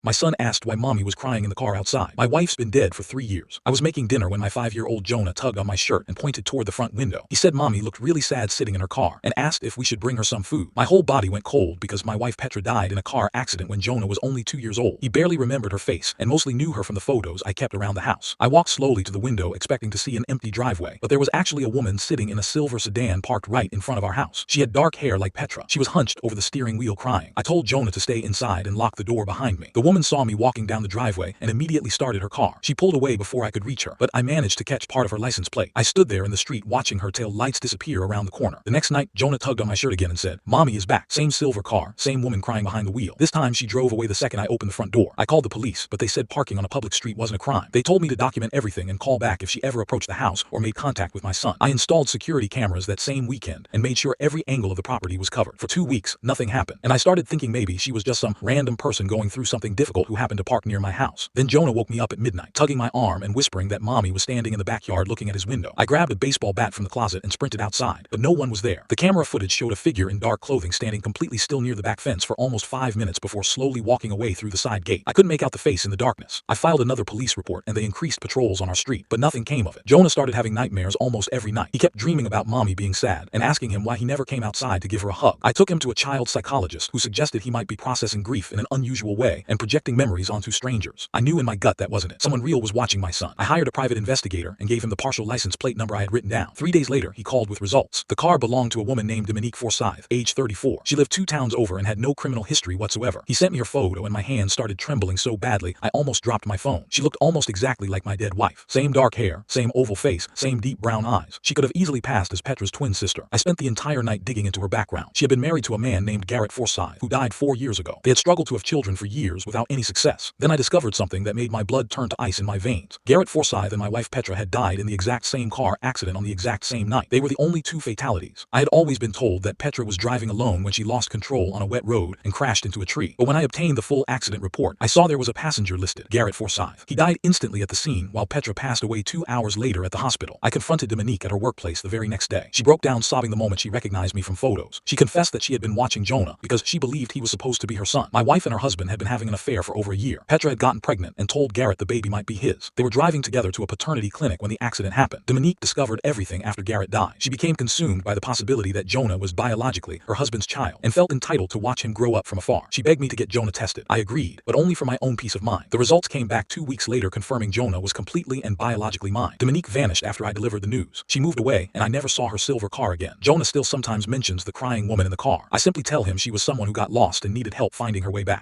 My son asked why mommy was crying in the car outside. My wife's been dead for 3 years. I was making dinner when my 5-year-old Jonah tugged on my shirt and pointed toward the front window. He said mommy looked really sad sitting in her car and asked if we should bring her some food. My whole body went cold because my wife Petra died in a car accident when Jonah was only 2 years old. He barely remembered her face and mostly knew her from the photos I kept around the house. I walked slowly to the window expecting to see an empty driveway, but there was actually a woman sitting in a silver sedan parked right in front of our house. She had dark hair like Petra. She was hunched over the steering wheel crying. I told Jonah to stay inside and lock the door behind me. The woman saw me walking down the driveway and immediately started her car. She pulled away before I could reach her, but I managed to catch part of her license plate. I stood there in the street watching her tail lights disappear around the corner. The next night, Jonah tugged on my shirt again and said, "Mommy is back." Same silver car, same woman crying behind the wheel. This time she drove away the second I opened the front door. I called the police, but they said parking on a public street wasn't a crime. They told me to document everything and call back if she ever approached the house or made contact with my son. I installed security cameras that same weekend and made sure every angle of the property was covered. For 2 weeks, nothing happened, and I started thinking maybe she was just some random person going through something difficult who happened to park near my house. Then Jonah woke me up at midnight, tugging my arm and whispering that mommy was standing in the backyard looking at his window. I grabbed a baseball bat from the closet and sprinted outside, but no one was there. The camera footage showed a figure in dark clothing standing completely still near the back fence for almost 5 minutes before slowly walking away through the side gate. I couldn't make out the face in the darkness. I filed another police report and they increased patrols on our street, but nothing came of it. Jonah started having nightmares almost every night. He kept dreaming about mommy being sad and asking him why he never came outside to give her a hug. I took him to a child psychologist who suggested he might be processing grief in an unusual way and projecting memories onto strangers. I knew in my gut that wasn't it. Someone real was watching my son. I hired a private investigator and gave him the partial license plate number I had written down. 3 days later, he called with results. The car belonged to a woman named Forsyth, age 34. She lived 2 towns over and had no criminal history whatsoever. He sent me her photo and my hands started trembling so badly I almost dropped my phone. She looked almost exactly like my dead wife. Same dark hair, same oval face, same deep brown eyes. She could have easily passed as Petra's twin sister. I spent the entire night digging into her background. She had been married to a man named Forsyth, who died 4 years ago. They had struggled to have children for years without any success. Then I discovered something that made my blood turn to ice in my veins. Forsyth and my wife Petra had died in the exact same car accident on the exact same night. They were the only 2 fatalities. I had always been told that Petra was driving alone when she lost control on a wet road and crashed into a tree. But when I obtained the full accident report, I saw there was a passenger listed, Forsyth. He died instantly at the scene while Petra passed away 2 hours later at the hospital. I confronted Dominique at her workplace the very next day. She broke down sobbing the moment she recognized me from photos. She confessed that she had been watching Jonah because she believed he was supposed to be her son. My wife and her husband had been having an affair for over a year. Petra had gotten pregnant and told Garrett the baby might be his. They were driving together to a paternity clinic when the accident happened. Dominique discovered everything after Garrett died. She became consumed by the possibility that Jonah was biologically her husband's child and felt entitled to watch him grow up from afar. She begged me to get Jonah tested. I agreed, but only for my own peace of mind. The results came back 2 weeks later confirming Jonah was completely and biologically mine. Dominique vanished after I delivered the news. She moved away and I never saw her silver car again. Jonah still sometimes mentions the crying woman in the car. I simply tell him she was someone who got lost and needed help finding her way back.